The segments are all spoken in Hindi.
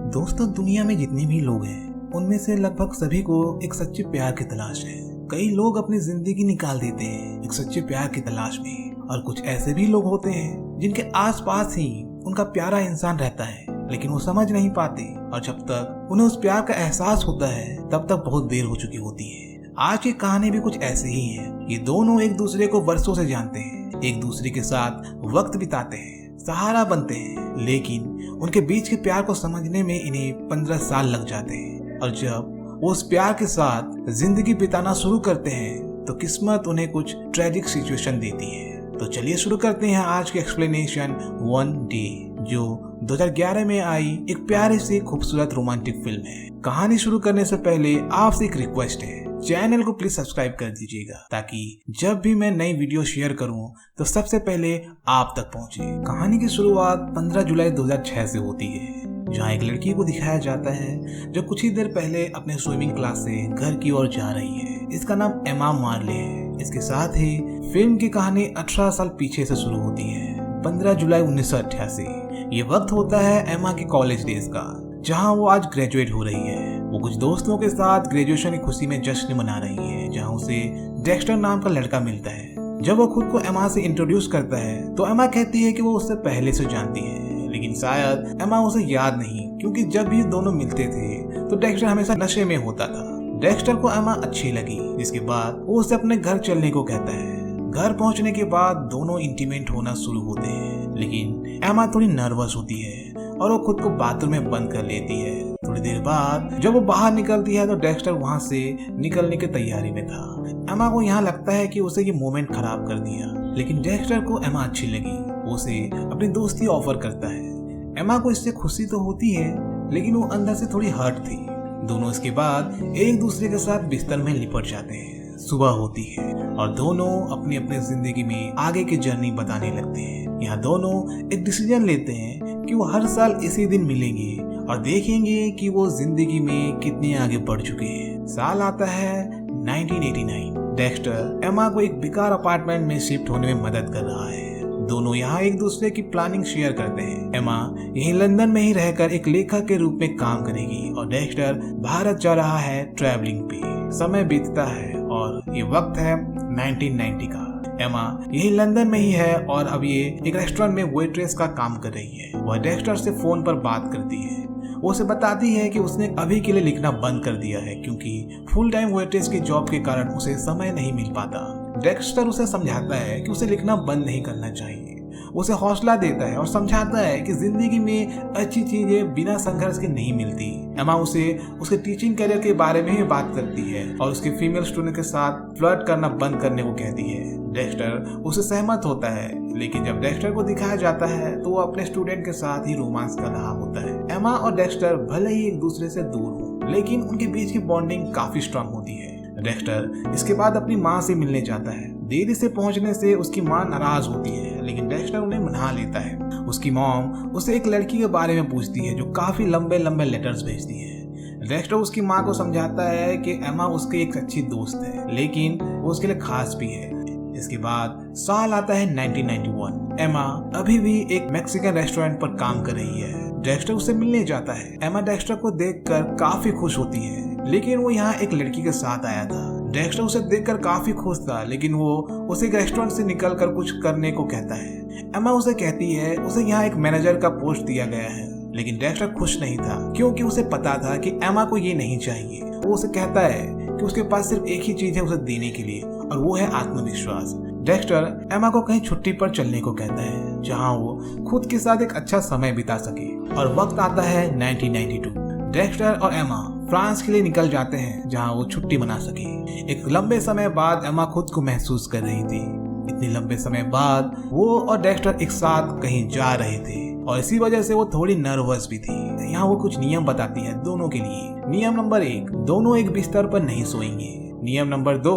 दोस्तों, दुनिया में जितने भी लोग हैं उनमें से लगभग सभी को एक सच्चे प्यार की तलाश है। कई लोग अपनी जिंदगी निकाल देते हैं एक सच्चे प्यार की तलाश में, और कुछ ऐसे भी लोग होते हैं जिनके आसपास ही उनका प्यारा इंसान रहता है, लेकिन वो समझ नहीं पाते और जब तक उन्हें उस प्यार का एहसास होता है तब तक बहुत देर हो चुकी होती है। आज की कहानी भी कुछ ऐसे ही है। ये दोनों एक दूसरे को वर्षों से जानते हैं, एक दूसरे के साथ वक्त बिताते हैं, सहारा बनते हैं, लेकिन उनके बीच के प्यार को समझने में इन्हें 15 साल लग जाते हैं। और जब वो उस प्यार के साथ जिंदगी बिताना शुरू करते हैं तो किस्मत उन्हें कुछ ट्रेजिक सिचुएशन देती है। तो चलिए शुरू करते हैं आज की एक्सप्लेनेशन वन डे, जो 2011 में आई एक प्यारी सी खूबसूरत रोमांटिक फिल्म है। कहानी शुरू करने से पहले आपसे एक रिक्वेस्ट है, चैनल को प्लीज सब्सक्राइब कर दीजिएगा ताकि जब भी मैं नई वीडियो शेयर करूं तो सबसे पहले आप तक पहुंचे। कहानी की शुरुआत 15 जुलाई 2006 से होती है, जहां एक लड़की को दिखाया जाता है जो कुछ ही देर पहले अपने स्विमिंग क्लास से घर की ओर जा रही है। इसका नाम एमा मार्ले है। इसके साथ ही फिल्म की कहानी 18 साल पीछे से शुरू होती है, 15 जुलाई 1988। ये वक्त होता है एमा के कॉलेज डेज का, जहां वो आज ग्रेजुएट हो रही है। वो कुछ दोस्तों के साथ ग्रेजुएशन की खुशी में जश्न मना रही है, जहां उसे डेक्स्टर नाम का लड़का मिलता है। जब वो खुद को एमा से इंट्रोड्यूस करता है तो एमा कहती है कि वो उससे पहले से जानती है, लेकिन शायद एमा उसे याद नहीं, क्योंकि जब भी दोनों मिलते थे तो डेक्स्टर हमेशा नशे में होता था। डेक्स्टर को एमा अच्छी लगी, जिसके बाद वो उसे अपने घर चलने को कहता है। घर पहुंचने के बाद दोनों इंटीमेट होना शुरू होते हैं, लेकिन एमा थोड़ी नर्वस होती है और वो खुद को बाथरूम में बंद कर लेती है। थोड़ी देर बाद जब वो बाहर निकलती है तो डेक्स्टर वहां से निकलने की तैयारी में था। एमा को यहाँ लगता है कि उसे ये मोमेंट खराब कर दिया, लेकिन डेक्स्टर को एमा अच्छी लगी। वो उसे अपनी दोस्ती ऑफर करता है। एमा को इससे खुशी तो होती है, लेकिन वो अंदर से थोड़ी हर्ट थी। दोनों इसके बाद एक दूसरे के साथ बिस्तर में लिपट जाते हैं। सुबह होती है और दोनों अपनी अपनी जिंदगी में आगे की जर्नी बताने लगते हैं। यहाँ दोनों एक डिसीजन लेते हैं कि वो हर साल इसी दिन मिलेंगे और देखेंगे कि वो जिंदगी में कितने आगे बढ़ चुके हैं। साल आता है 1989। डेक्स्टर एमा को एक बेकार अपार्टमेंट में शिफ्ट होने में मदद कर रहा है। दोनों यहाँ एक दूसरे की प्लानिंग शेयर करते हैं। एमा यहीं लंदन में ही रहकर एक लेखक के रूप में काम करेगी और डेक्स्टर भारत जा रहा है ट्रैवलिंग पे। समय बीतता है और ये वक्त है 1990 का। एमा यही लंदन में ही है और अब ये एक रेस्टोरेंट में वेट्रेस का काम कर रही है। वह डेक्स्टर से फोन पर बात करती है। वो उसे बताती है कि उसने अभी के लिए लिखना बंद कर दिया है, क्योंकि फुल टाइम वेट्रेस की जॉब के कारण उसे समय नहीं मिल पाता। डेक्स्टर उसे समझाता है कि उसे लिखना बंद नहीं करना चाहिए। उसे हौसला देता है और समझाता है कि जिंदगी में अच्छी चीजें बिना संघर्ष के नहीं मिलती। एमा उसे उसके टीचिंग करियर के बारे में ही बात करती है और उसके फीमेल स्टूडेंट के साथ फ्लर्ट करना बंद करने को कहती है। डेक्स्टर उसे सहमत होता है, लेकिन जब डेक्स्टर को दिखाया जाता है तो वो अपने स्टूडेंट के साथ ही रोमांस कर रहा होता है। एमा और डेक्स्टर भले ही एक दूसरे से दूर हो, लेकिन उनके बीच की बॉन्डिंग काफी स्ट्रांग होती है। डेक्स्टर इसके बाद अपनी माँ से मिलने जाता है। देरी से पहुंचने से उसकी माँ नाराज होती है, लेकिन डेक्स्टर उन्हें मना लेता है। उसकी मॉम उसे एक लड़की के बारे में पूछती है जो काफी लंबे लंबे लेटर्स भेजती है। डेक्स्टर उसकी माँ को समझाता है कि एमा उसकी एक अच्छी दोस्त है, लेकिन वो उसके लिए खास भी है। इसके बाद साल आता है 1991। एमा अभी भी एक मैक्सिकन रेस्टोरेंट पर काम कर रही है। डेक्स्टर उसे मिलने जाता है। एमा डेक्स्टर को देखकर काफी खुश होती है, लेकिन वो यहाँ एक लड़की के साथ आया था। डेक्स्टर उसे देखकर काफी खुश था, लेकिन वो उसे एक रेस्टोरेंट से निकलकर कुछ करने को कहता है। एमा उसे कहती है उसे यहाँ एक मैनेजर का पोस्ट दिया गया है, लेकिन डेक्स्टर खुश नहीं था, क्योंकि उसे पता था कि एमा को ये नहीं चाहिए। वो उसे कहता है कि उसके पास सिर्फ एक ही चीज है उसे देने के लिए, और वो है आत्मविश्वास। डेक्स्टर एमा को कहीं छुट्टी पर चलने को कहता है, जहां वो खुद के साथ एक अच्छा समय बिता सके। और वक्त आता है 1992। डेक्स्टर और एमा फ्रांस के लिए निकल जाते हैं, जहां वो छुट्टी मना सके। एक लंबे समय बाद एमा खुद को महसूस कर रही थी। इतने लंबे समय बाद वो और डेक्स्टर एक साथ कहीं जा रहे थे और इसी वजह से वो थोड़ी नर्वस भी थी। यहाँ वो कुछ नियम बताती है दोनों के लिए। नियम नंबर 1, दोनों एक बिस्तर पर नहीं सोएंगे। नियम नंबर 2,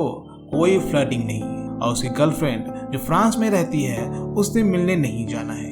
कोई फ्लर्टिंग नहीं, और उसकी गर्लफ्रेंड जो फ्रांस में रहती है उससे मिलने नहीं जाना है।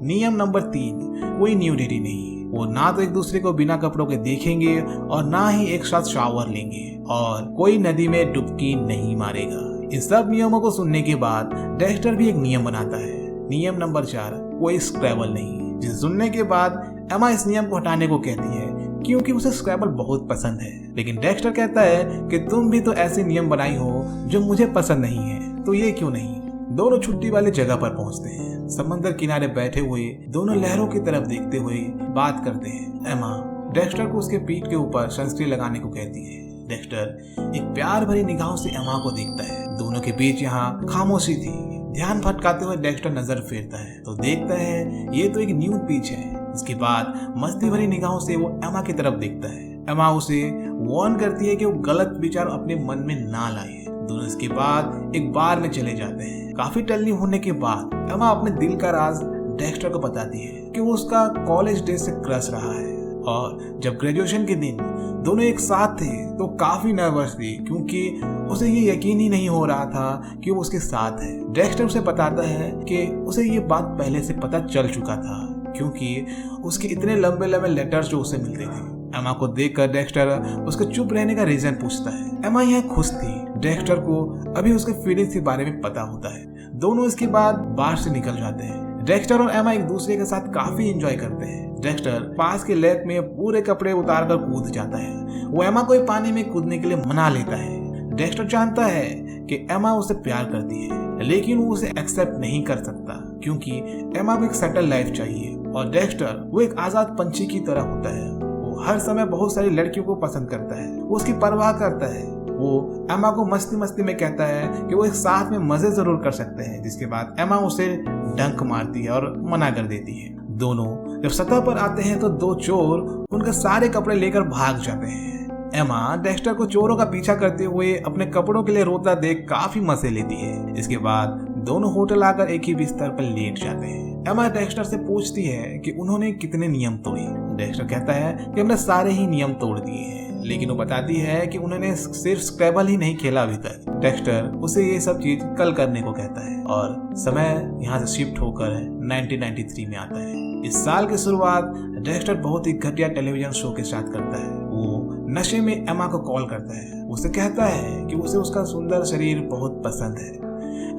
नियम नंबर 3, कोई न्यूडिटी नहीं। वो ना तो एक दूसरे को बिना कपड़ों के देखेंगे और ना ही एक साथ शावर लेंगे, और कोई नदी में डुबकी नहीं मारेगा। इन सब नियमों को सुनने के बाद डेक्स्टर भी एक नियम बनाता है। नियम नंबर 4, कोई स्क्रैबल नहीं, जिसे सुनने के बाद एमा इस नियम को हटाने को कहती है क्योंकि उसे स्क्रैबल बहुत पसंद है, लेकिन डेक्स्टर कहता है कि तुम भी तो ऐसे नियम बनाई हो जो मुझे पसंद नहीं है, तो ये क्यों नहीं। दोनों छुट्टी वाली जगह पर पहुंचते हैं। समंदर किनारे बैठे हुए दोनों लहरों की तरफ देखते हुए बात करते हैं। एमा डेक्स्टर को उसके पीठ के ऊपर सनस्क्रीन लगाने को कहती है। डेक्स्टर एक प्यार भरी निगाहों से एमा को देखता है। दोनों के बीच यहाँ खामोशी थी। ध्यान भटकाते हुए डेक्स्टर नजर फेरता है तो देखता है ये तो एक न्यूड बीच है। इसके बाद मस्ती भरी निगाहों से वो एमा की तरफ देखता है। एमा उसे वार्न करती है कि वो गलत विचार अपने मन में ना लाए। दोनों इसके बाद एक बार में चले जाते हैं। काफी टल्ली होने के बाद एमा अपने दिल का राज डेक्स्टर को बताती है कि वो उसका कॉलेज डेज से क्रश रहा है और जब ग्रेजुएशन के दिन दोनों एक साथ थे तो काफी नर्वस थी क्योंकि उसे ये यकीन ही नहीं हो रहा था कि वो उसके साथ है। डेक्स्टर उसे बताता है कि उसे ये बात पहले से पता चल चुका था क्योंकि उसके इतने लंबे लंबे लेटर्स जो उसे मिलते थे। एमा को देखकर डेक्स्टर उसके चुप रहने का रीजन पूछता है। एमा यहाँ खुश थी। डेक्स्टर को अभी उसके फीलिंग्स के बारे में पता होता है। दोनों इसके बाद बाहर से निकल जाते हैं। डेक्स्टर और एमा एक दूसरे के साथ काफी एंजॉय करते हैं। डेक्स्टर पास के लेक में पूरे कपड़े उतार कर कूद जाता है। वो एमा को पानी में कूदने के लिए मना लेता है। डेक्स्टर जानता है कि एमा उसे प्यार करती है, लेकिन वो उसे एक्सेप्ट नहीं कर सकता क्योंकि एमा को एक सेटल लाइफ चाहिए और डेक्स्टर वो एक आजाद पंछी की तरह होता है। वो हर समय बहुत सारी लड़कियों को पसंद करता है। वो उसकी परवाह करता है। वो एमा को मस्ती मस्ती में कहता है कि वो एक साथ में मजे जरूर कर सकते हैं, जिसके बाद एमा उसे डंक मारती है और मना कर देती है। दोनों जब सतह पर आते हैं तो दो चोर उनके सारे कपड़े लेकर भाग जाते हैं। एमा डेक्स्टर को चोरों का पीछा करते हुए अपने कपड़ों के लिए रोता देख काफी मजे लेती है। इसके बाद दोनों होटल आकर एक ही बिस्तर पर लेट जाते हैं। एमा डेक्स्टर से पूछती है कि उन्होंने कितने नियम तोड़े। डेक्स्टर कहता है कि हमने सारे ही नियम तोड़ दिए हैं, लेकिन वो बताती है कि उन्होंने सिर्फ स्क्रैबल ही नहीं खेला अभी तक। डेक्स्टर उसे ये सब चीज कल करने को कहता है और समय यहाँ से शिफ्ट होकर 1993 में आता है। इस साल की शुरुआत डेक्स्टर बहुत ही घटिया टेलीविजन शो के साथ करता है। वो नशे में एमा को कॉल करता है। उसे कहता है कि उसे उसका सुंदर शरीर बहुत पसंद है।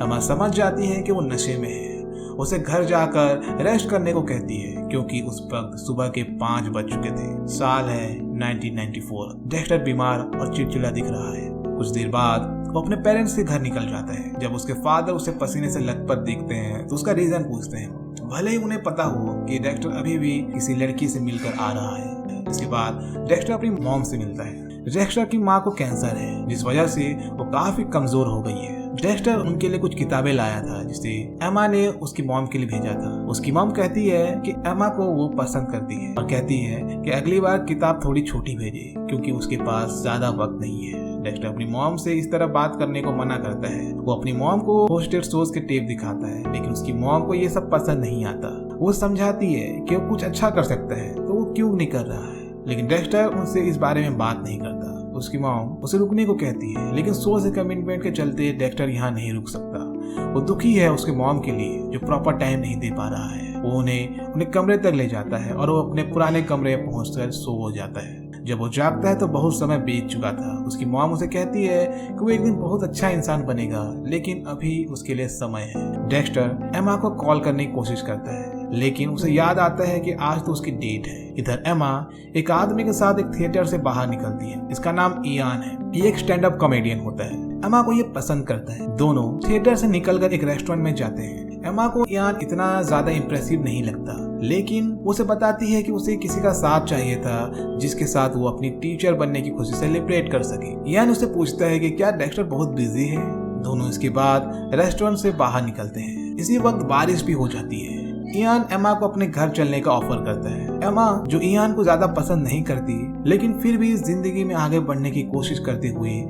एमा समझ जाती है कि वो नशे में है। उसे घर जाकर रेस्ट करने को कहती है क्योंकि उस वक्त सुबह के 5 बज चुके थे। साल है 1994। डेक्स्टर बीमार और चिड़चिड़ा दिख रहा है। कुछ देर बाद वो अपने पेरेंट्स के घर निकल जाता है। जब उसके फादर उसे पसीने से लथपथ देखते हैं तो उसका रीजन पूछते हैं, भले ही उन्हें पता हो कि डेक्स्टर अभी भी किसी लड़की से मिलकर आ रहा है। इसके बाद डेक्स्टर अपनी मॉम से मिलता है। डेक्स्टर की माँ को कैंसर है, जिस वजह से वो काफी कमजोर हो गई है। डेक्स्टर उनके लिए कुछ किताबें लाया था जिसे एमा ने उसकी मॉम के लिए भेजा था। उसकी मॉम कहती है कि एमा को वो पसंद करती है और कहती है कि अगली बार किताब थोड़ी छोटी भेजे क्योंकि उसके पास ज्यादा वक्त नहीं है। डेक्स्टर अपनी मॉम से इस तरह बात करने को मना करता है। वो अपनी मॉम को होस्टेड शोज के टेप दिखाता है, लेकिन उसकी मॉम को ये सब पसंद नहीं आता। वो समझाती है कि वो कुछ अच्छा कर सकता है तो वो क्यों नहीं कर रहा है, लेकिन डेक्स्टर उनसे इस बारे में बात नहीं करता। उसकी मॉम उसे रुकने को कहती है, लेकिन शो से कमिटमेंट के चलते डेक्स्टर यहाँ नहीं रुक सकता। वो दुखी है उसके मॉम के लिए जो प्रॉपर टाइम नहीं दे पा रहा है। वो उन्हें कमरे तक ले जाता है और वो अपने पुराने कमरे में पहुंचकर सो हो जाता है। जब वो जागता है तो बहुत समय बीत चुका था। उसकी मॉम उसे कहती है कि वो एक दिन बहुत अच्छा इंसान बनेगा, लेकिन अभी उसके लिए समय है। डेक्स्टर एमा को कॉल करने की कोशिश करता है, लेकिन उसे याद आता है कि आज तो उसकी डेट है। इधर एमा एक आदमी के साथ एक थिएटर से बाहर निकलती है। इसका नाम इयान है। ये एक स्टैंड अप कॉमेडियन होता है। एमा को ये पसंद करता है। दोनों थिएटर से निकलकर एक रेस्टोरेंट में जाते हैं। एमा को इयान इतना ज्यादा इम्प्रेसिव नहीं लगता, लेकिन उसे बताती है कि उसे किसी का साथ चाहिए था जिसके साथ वो अपनी टीचर बनने की खुशी सेलिब्रेट कर सके। इयान उसे पूछता है कि क्या डेक्स्टर बहुत बिजी है। दोनों इसके बाद रेस्टोरेंट से बाहर निकलते हैं। इसी वक्त बारिश भी हो जाती है। इयान एमा को अपने घर चलने का ऑफर करता है। एमा जो इयान को ज्यादा पसंद नहीं करती, लेकिन फिर भी जिंदगी में आगे बढ़ने की कोशिश करते हुए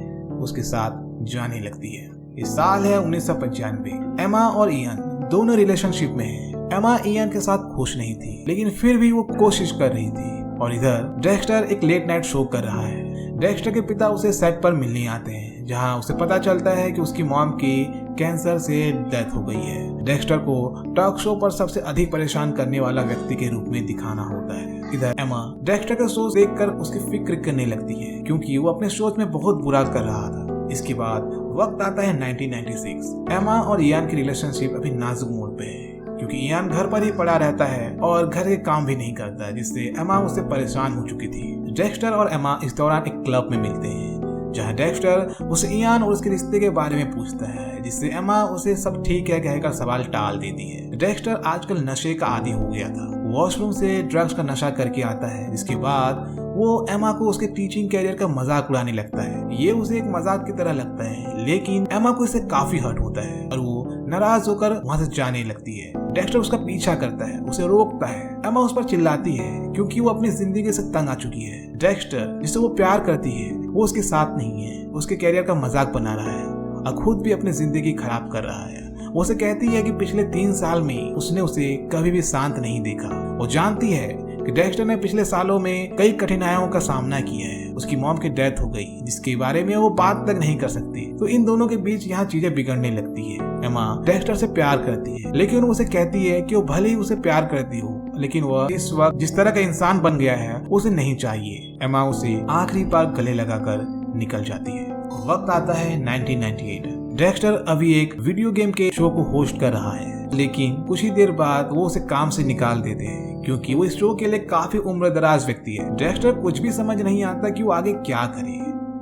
उसके साथ जाने लगती है। इस साल है 1995। एमा और इयान दोनों रिलेशनशिप में हैं। एमा इयान के साथ खुश नहीं थी, लेकिन फिर भी वो कोशिश कर रही थी। और इधर डेक्स्टर एक लेट नाइट शो कर रहा है। डेक्स्टर के पिता उसे सेट पर मिलने आते हैं, जहां उसे पता चलता है कि उसकी मॉम की कैंसर से डेथ हो गई है। डेक्स्टर को टॉक शो पर सबसे अधिक परेशान करने वाला व्यक्ति के रूप में दिखाना होता है। इधर एमा डेक्स्टर का शो देखकर उसकी फिक्र करने लगती है क्योंकि वो अपने सोच में बहुत बुरा कर रहा था। इसके बाद वक्त आता है 1996। एमा और इयान की रिलेशनशिप अभी नाजुक मोड़ पे है क्योंकि इयान घर पर ही पड़ा रहता है और घर के काम भी नहीं करता, जिससे एमा उससे परेशान हो चुकी थी। डेक्स्टर और एमा इस दौरान एक क्लब में मिलते हैं, जहां डेक्स्टर उसे इयान और उसके रिश्ते के बारे में पूछता है, जिससे एमा उसे सब ठीक है कहकर सवाल टाल देती है। डेक्स्टर आजकल नशे का आदी हो गया था। वॉशरूम से ड्रग्स का नशा करके आता है, जिसके बाद वो एमा को उसके टीचिंग कैरियर का मजाक उड़ाने लगता है। ये उसे एक मजाक की तरह लगता है, लेकिन एमा को इससे काफी हर्ट होता है और वो नाराज होकर वहाँ से जाने लगती है। डेक्स्टर उसका पीछा करता है, उसे रोकता है। एमा उस पर चिल्लाती है क्योंकि वो अपनी जिंदगी से तंग आ चुकी है। डेक्स्टर जिससे वो प्यार करती है वो उसके साथ नहीं है, उसके कैरियर का मजाक बना रहा है और खुद भी अपनी जिंदगी खराब कर रहा है। वो उसे कहती है कि पिछले 3 साल में उसने उसे कभी भी शांत नहीं देखा। वो जानती है कि डेक्स्टर ने पिछले सालों में कई कठिनाइयों का सामना किया है। उसकी मॉम की डेथ हो गई, जिसके बारे में वो बात तक नहीं कर सकती। तो इन दोनों के बीच यहाँ चीजें बिगड़ने लगती है। एमा डेक्स्टर से प्यार करती है, लेकिन वो उसे कहती है कि वो भले ही उसे प्यार करती हो, लेकिन वह इस वक्त जिस तरह का इंसान बन गया है उसे नहीं चाहिए। एमा उसे आखिरी बार गले लगाकर निकल जाती है। वक्त आता है 1998। डेक्स्टर अभी एक वीडियो गेम के शो को होस्ट कर रहा है, लेकिन कुछ ही देर बाद वो उसे काम से निकाल देते हैं क्योंकि वो इस शो के लिए काफी उम्रदराज व्यक्ति है। डेक्स्टर कुछ भी समझ नहीं आता कि वो आगे क्या करे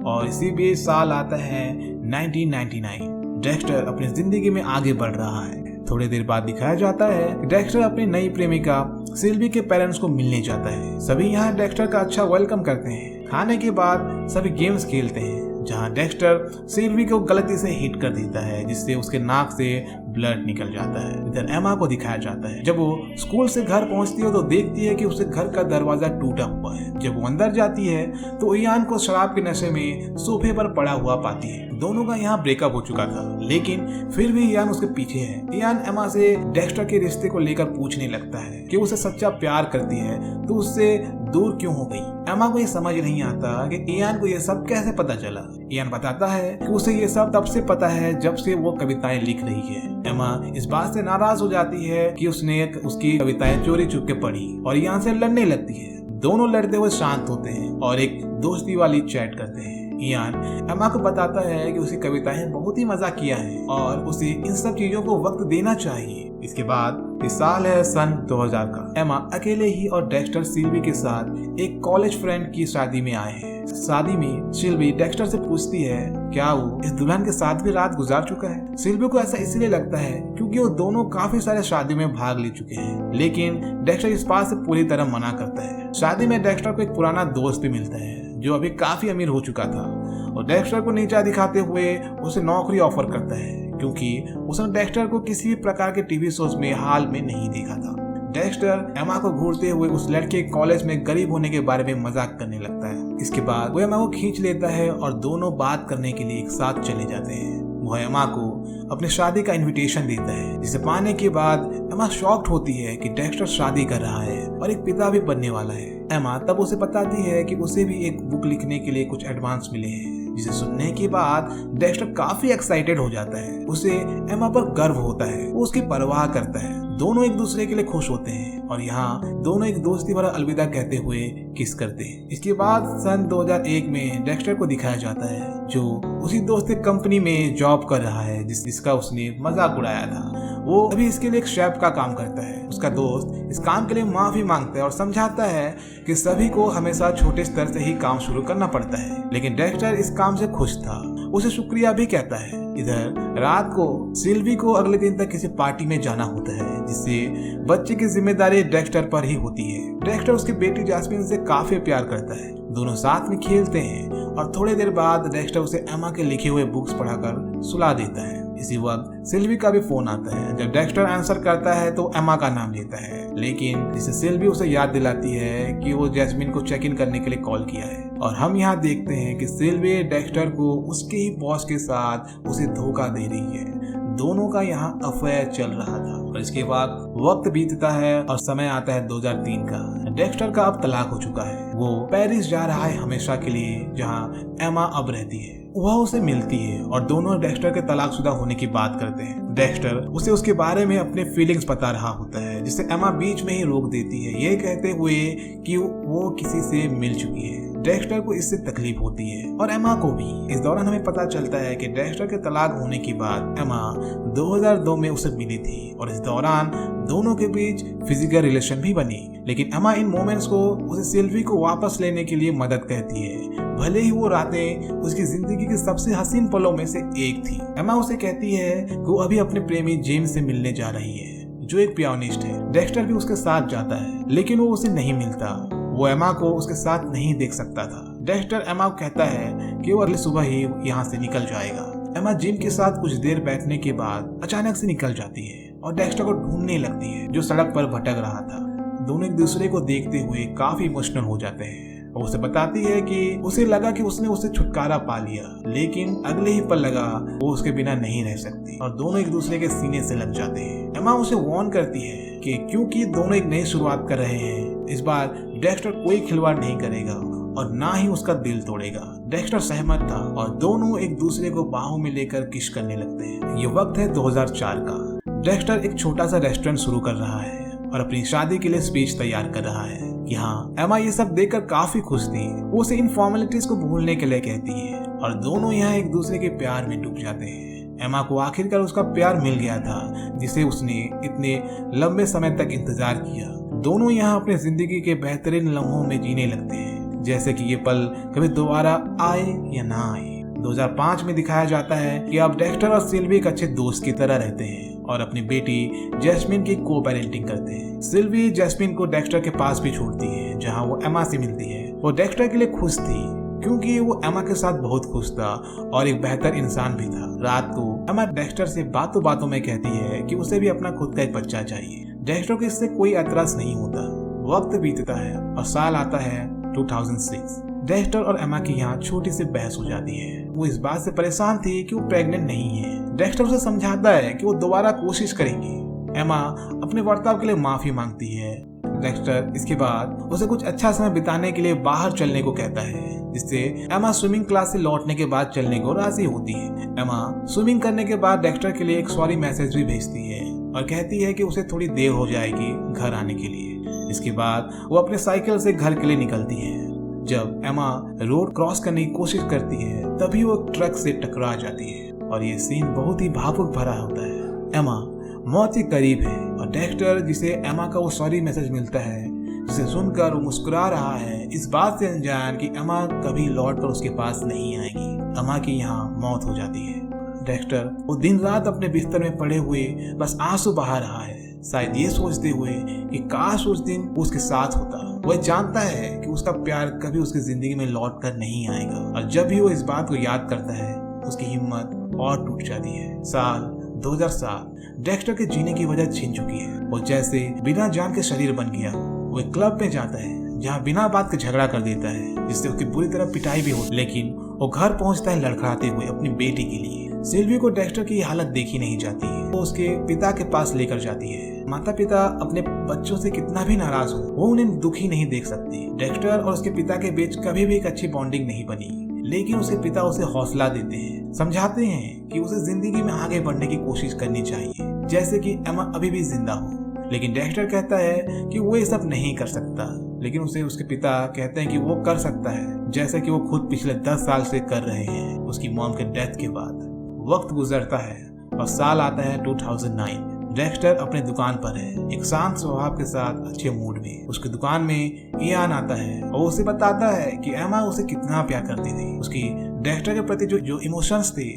और इसी बीच साल आता है 1999। डेक्स्टर अपनी जिंदगी में आगे बढ़ रहा है। थोड़ी देर बाद दिखाया जाता है कि डेक्स्टर अपनी नई प्रेमिका सिल्वी के पेरेंट्स को मिलने जाता है। सभी यहाँ डेक्स्टर का अच्छा वेलकम करते हैं। खाने के बाद सभी गेम्स खेलते हैं, जहां डेक्स्टर सिल्वी को गलती से हिट कर देता है, जिससे उसके नाक से ब्लड निकल जाता है। इधर एमा को दिखाया जाता है। जब वो स्कूल से घर पहुंचती है तो देखती है कि उसके घर का दरवाजा टूटा हुआ है। जब वो अंदर जाती है तो इयान को शराब के नशे में सोफे पर पड़ा हुआ पाती है। दोनों का यहाँ ब्रेकअप हो चुका था, लेकिन फिर भी इयान उसके पीछे है। इयान एमा से डेक्स्टर के रिश्ते को लेकर पूछने लगता है कि उसे सच्चा प्यार करती है तो उससे दूर क्यों हो गई। एमा को ये समझ नहीं आता कि इयान को ये सब कैसे पता चला। इयान बताता है कि उसे ये सब तब से पता है जब से वो कविताएं लिख रही है। एमा इस बात से नाराज हो जाती है कि उसने उसकी कविताएं चोरी छुप के पढ़ी और इयान से लड़ने लगती है। दोनों लड़ते हुए शांत होते हैं और एक दोस्ती वाली चैट करते हैं। इयान एमा को बताता है कि उसकी कविताएं बहुत ही मजाक किया है और उसे इन सब चीजों को वक्त देना चाहिए। इसके बाद इस साल है सन 2000 का। एमा अकेले ही और डेक्स्टर सिल्वी के साथ एक कॉलेज फ्रेंड की शादी में आए हैं। शादी में सिल्वी डेक्स्टर से पूछती है क्या वो इस दुल्हन के साथ भी रात गुजार चुका है। सिल्वी को ऐसा इसलिए लगता है क्योंकि वो दोनों काफी सारे शादी में भाग ले चुके हैं, लेकिन डेक्स्टर इस बात से पूरी तरह मना करता है। शादी में डेक्स्टर को एक पुराना दोस्त भी मिलता है जो अभी काफी अमीर हो चुका था और डेक्स्टर को नीचा दिखाते हुए उसे नौकरी ऑफर करता है क्योंकि उसने डेक्स्टर को किसी भी प्रकार के टीवी शोज में हाल में नहीं देखा था। डेक्स्टर एमा को घूरते हुए उस लड़के कॉलेज में गरीब होने के बारे में मजाक करने लगता है। इसके बाद वो एमा को खींच लेता है और दोनों बात करने के लिए एक साथ चले जाते हैं। वो एमा को अपने शादी का इनविटेशन देता है, जिसे पाने के बाद एमा शॉक्ड होती है कि डेक्स्टर शादी कर रहा है और एक पिता भी बनने वाला है। एमा तब उसे बताती है कि उसे भी एक बुक लिखने के लिए कुछ एडवांस मिले हैं, जिसे सुनने के बाद डेक्स्टर काफी एक्साइटेड हो जाता है। उसे एमा पर गर्व होता है, वो उसकी परवाह करता है। दोनों एक दूसरे के लिए खुश होते हैं और यहाँ दोनों एक दोस्ती भरा अलविदा कहते हुए किस करते हैं। इसके बाद सन 2001 में डेक्स्टर को दिखाया जाता है जो उसी दोस्त की कंपनी में जॉब कर रहा है जिसका उसने मजाक उड़ाया था। वो अभी इसके लिए एक शेफ का काम करता है। उसका दोस्त इस काम के लिए माफी मांगता है और समझाता है कि सभी को हमेशा छोटे स्तर से ही काम शुरू करना पड़ता है, लेकिन डेक्स्टर इस काम से खुश था। उसे शुक्रिया भी कहता है। इधर रात को सिल्वी को अगले दिन तक किसी पार्टी में जाना होता है, जिससे बच्चे की जिम्मेदारी डेक्स्टर पर ही होती है। डेक्स्टर उसकी बेटी जैस्मिन से काफी प्यार करता है। दोनों साथ में खेलते हैं और थोड़ी देर बाद डेक्स्टर उसे एमा के लिखे हुए बुक्स पढ़ाकर सुला देता है। इसी वक्त सिल्वी का भी फोन आता है। जब डेक्स्टर आंसर करता है तो एमा का नाम लेता है, लेकिन जिसे सिल्वी उसे याद दिलाती है कि वो जैस्मिन को चेक इन करने के लिए कॉल किया है। और हम यहाँ देखते हैं कि सिल्वी डेक्स्टर को उसके ही बॉस के साथ उसे धोखा दे रही है। दोनों का यहाँ अफेयर चल रहा था। और इसके बाद वक्त बीतता है और समय आता है 2003 का। डेक्स्टर का अब तलाक हो चुका है। वो पेरिस जा रहा है हमेशा के लिए, जहाँ एमा अब रहती है। वह उसे मिलती है और दोनों डेक्स्टर के तलाकशुदा होने की बात करते हैं। डेक्स्टर उसे उसके बारे में अपने फीलिंग्स बता रहा होता है, जिसे एमा बीच में ही रोक देती है, ये कहते हुए कि वो किसी से मिल चुकी है। डेक्स्टर को इससे तकलीफ होती है और एमा को भी। इस दौरान हमें पता चलता है कि डेक्स्टर के तलाक होने के बाद एमा 2002 में उसे मिली थी और इस दौरान दोनों के बीच फिजिकल रिलेशन भी बनी। लेकिन एमा इन मोमेंट्स को उसे सिल्वी को वापस लेने के लिए मदद करती है, भले ही वो रातें उसकी जिंदगी के सबसे हसीन पलों में से एक थी। एमा उसे कहती है कि वो अभी अपने प्रेमी जेम्स से मिलने जा रही है, जो एक पियानिस्ट है। डेक्स्टर भी उसके साथ जाता है, लेकिन वो उसे नहीं मिलता। वो एमा को उसके साथ नहीं देख सकता था। डेक्स्टर एमा को कहता है कि वो अगली सुबह ही यहाँ से निकल जाएगा। एमा जिम के साथ कुछ देर बैठने के बाद अचानक से निकल जाती है और डेक्स्टर को ढूंढने लगती है, जो सड़क पर भटक रहा था। दोनों एक दूसरे को देखते हुए काफी इमोशनल हो जाते हैं। वो उसे बताती है कि उसे लगा कि उसने उसे छुटकारा पा लिया, लेकिन अगले ही पल लगा वो उसके बिना नहीं रह सकती और दोनों एक दूसरे के सीने से लग जाते हैं। एमा उसे वार्न करती है कि क्योंकि दोनों एक नई शुरुआत कर रहे हैं, इस बार डेक्स्टर कोई खिलवाड़ नहीं करेगा और ना ही उसका दिल तोड़ेगा। डेक्स्टर सहमत था और दोनों एक दूसरे को बाहों में लेकर किस करने लगते हैं। ये वक्त है 2004 का। डेक्स्टर एक छोटा सा रेस्टोरेंट शुरू कर रहा है और अपनी शादी के लिए स्पीच तैयार कर रहा है। यहाँ एमा ये सब देखकर काफी खुश थी। वो उसे इन फॉर्मेलिटीज को भूलने के लिए कहती है और दोनों यहाँ एक दूसरे के प्यार में डूब जाते हैं। एमा को आखिरकार उसका प्यार मिल गया था, जिसे उसने इतने लंबे समय तक इंतजार किया। दोनों यहाँ अपनी जिंदगी के बेहतरीन लम्हों में जीने लगते हैं, जैसे कि ये पल कभी दोबारा आए या ना आए। 2005 में दिखाया जाता है कि अब डेक्स्टर और सिल्वी एक अच्छे दोस्त की तरह रहते हैं और अपनी बेटी जैस्मिन की को पेरेंटिंग करते हैं। सिल्वी जैस्मिन को डेक्स्टर के पास भी छोड़ती है, जहां वो एमा से मिलती है। वो डेक्स्टर के लिए खुश थी क्योंकि वो एमा के साथ बहुत खुश था और एक बेहतर इंसान भी था। रात को एमा डेक्स्टर से बातों बातों में कहती है कि उसे भी अपना खुद का एक बच्चा चाहिए। डेक्स्टर को इससे कोई एतराज नहीं होता। वक्त बीतता है और साल आता है 2006। डेक्स्टर और एमा की यहाँ छोटी सी बहस हो जाती है। वो इस बात से परेशान थी कि वो प्रेग्नेंट नहीं है। डेक्स्टर उसे समझाता है कि वो दोबारा कोशिश करेंगी। एमा अपने बर्ताव के लिए माफी मांगती है। डेक्स्टर इसके बाद उसे कुछ अच्छा समय बिताने के लिए बाहर चलने को कहता है, जिससे एमा स्विमिंग क्लास से लौटने के बाद चलने को राजी होती है। एमा स्विमिंग करने के बाद डेक्स्टर के लिए एक सॉरी मैसेज भी भेजती है और कहती है कि उसे थोड़ी देर हो जाएगी घर आने के लिए। इसके बाद वो अपने साइकिल से घर के लिए निकलती है। जब एमा रोड क्रॉस करने की कोशिश करती है, तभी वो ट्रक से टकरा जाती है और ये सीन बहुत ही भावुक भरा होता है। एमा मौत के करीब है और डेक्स्टर, जिसे एमा का वो सॉरी मैसेज मिलता है, जिसे सुनकर वो मुस्कुरा रहा है, इस बात से अनजान कि एमा कभी लौट कर उसके पास नहीं आएगी। एमा की यहाँ मौत हो जाती है। डेक्स्टर वो दिन रात अपने बिस्तर में पड़े हुए बस आंसू बहा रहा है, शायद ये सोचते हुए कि काश उस दिन उसके साथ होता। वह जानता है कि उसका प्यार कभी उसकी जिंदगी में लौट कर नहीं आएगा और जब भी वो इस बात को याद करता है, उसकी हिम्मत और टूट जाती है। साल 2007 डेक्स्टर के जीने की वजह छीन चुकी है। वो जैसे बिना जान के शरीर बन गया। वो एक क्लब में जाता है जहाँ बिना बात के झगड़ा कर देता है, जिससे उसकी बुरी तरह पिटाई भी होती, लेकिन वो घर पहुंचता है लड़खड़ाते हुए अपनी बेटी के लिए। सिल्वी को डेक्स्टर की हालत देखी नहीं जाती है। वो उसके पिता के पास लेकर जाती है। माता पिता अपने बच्चों से कितना भी नाराज हो, वो उन्हें दुखी नहीं देख सकती। डेक्स्टर और उसके पिता के बीच कभी भी एक अच्छी बॉन्डिंग नहीं बनी, लेकिन उसके पिता उसे हौसला देते हैं, समझाते हैं कि उसे जिंदगी में आगे बढ़ने की कोशिश करनी चाहिए, जैसे कि एमा अभी भी जिंदा हो। लेकिन डेक्स्टर कहता है कि वो ये सब नहीं कर सकता, लेकिन उसे उसके पिता कहते हैं कि वो कर सकता है, जैसे कि वो खुद पिछले 10 साल से कर रहे हैं उसकी मॉम के डेथ के बाद। वक्त गुजरता है और साल आता है 2009। डेक्स्टर अपने दुकान पर है, एक शांत स्वभाव के साथ अच्छे मूड में। उसकी दुकान में इयान आता है और उसे बताता है कि एमा उसे कितना प्यार करती थी। उसकी डेक्स्टर के प्रति जो इमोशंस थे,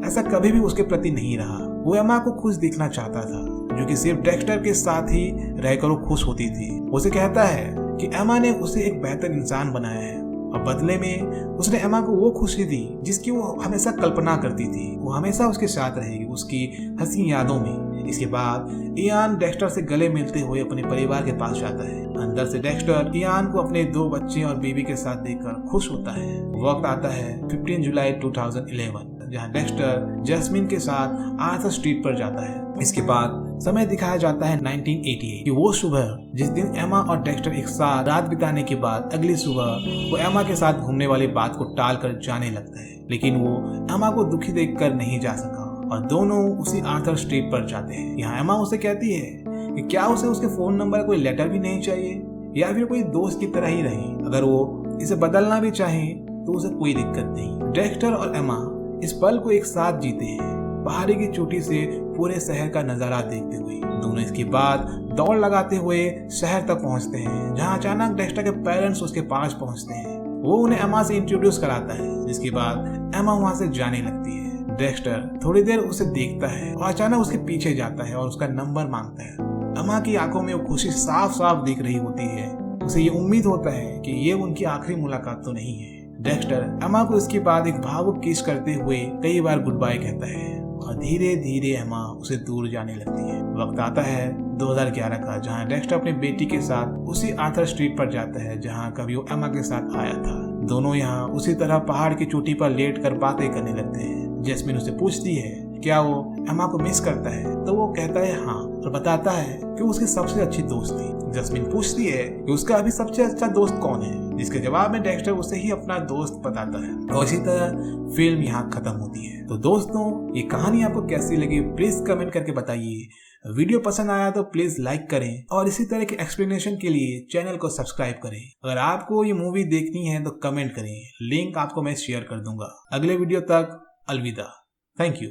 ऐसा कभी भी उसके प्रति नहीं रहा। वो एमा को खुश दिखना चाहता था, जो कि सिर्फ डेक्स्टर के साथ ही रहकर वो खुश होती थी। उसे कहता है कि एमा ने उसे एक बेहतर इंसान बनाया है और बदले में उसने एमा को वो खुशी दी जिसकी वो हमेशा कल्पना करती थी। वो हमेशा उसके साथ रहेगी, उसकी हंसी यादों में। इसके बाद इयान डेक्स्टर से गले मिलते हुए अपने परिवार के पास जाता है। अंदर से डेक्स्टर इयान को अपने 2 बच्चे और बीवी के साथ देखकर खुश होता है। वक्त आता है 15 जुलाई 2011, जहां डेक्स्टर जैस्मिन के साथ आर्थर स्ट्रीट पर जाता है। इसके बाद समय दिखाया जाता है 1988 कि वो सुबह जिस दिन एमा और डेक्स्टर एक साथ रात बिताने के बाद अगली सुबह वो एमा के साथ घूमने वाली बात को टाल कर जाने लगता है, लेकिन वो एमा को दुखी देखकर नहीं जा सका और दोनों उसी आर्थर स्ट्रीट पर जाते हैं। यहाँ एमा उसे कहती है कि क्या उसे उसके फोन नंबर कोई लेटर भी नहीं चाहिए या फिर कोई दोस्त की तरह ही रहे। अगर वो इसे बदलना भी चाहें तो उसे कोई दिक्कत नहीं। डेक्स्टर और एमा इस पल को एक साथ जीते हैं, पहाड़ी की चोटी से पूरे शहर का नजारा देखते हुए। दोनों इसके बाद दौड़ लगाते हुए शहर तक पहुंचते हैं, जहां अचानक डेक्स्टर के पेरेंट्स उसके पास पहुंचते हैं। वो उन्हें एमा से इंट्रोड्यूस कराता है, जिसके बाद एमा वहां से जाने लगती है। डेक्स्टर थोड़ी देर उसे देखता है और अचानक उसके पीछे जाता है और उसका नंबर मांगता है। एमा की आंखों में वो खुशी साफ साफ दिख रही होती है। उसे ये उम्मीद होता है कि ये उनकी आखिरी मुलाकात तो नहीं है। डेक्स्टर एमा को इसके बाद एक भावुक किस करते हुए कई बार गुड बाय कहता है और धीरे धीरे एमा उसे दूर जाने लगती है। वक्त आता है 2011 का, जहां डेक्स्टर अपनी बेटी के साथ उसी आर्थर स्ट्रीट पर जाता है जहां कभी वो एमा के साथ आया था। दोनों यहाँ उसी तरह पहाड़ की चोटी पर लेट कर बातें करने लगते हैं। जैस्मिन उसे पूछती है क्या वो एमा को मिस करता है, तो वो कहता है हाँ, और बताता है कि उसकी सबसे अच्छी दोस्त थी। जैस्मिन पूछती है कि उसका अभी सबसे अच्छा दोस्त कौन है, जिसके जवाब में डेक्स्टर उसे ही अपना दोस्त बताता है। और इसी तरह फिल्म यहाँ खत्म होती है। तो दोस्तों, ये कहानी आपको कैसी लगी प्लीज कमेंट करके बताइए। वीडियो पसंद आया तो प्लीज लाइक करें और इसी तरह के एक्सप्लेनेशन के लिए चैनल को सब्सक्राइब करें। अगर आपको ये मूवी देखनी है तो कमेंट करें, लिंक आपको मैं शेयर कर दूंगा। अगले वीडियो तक अलविदा। Thank you.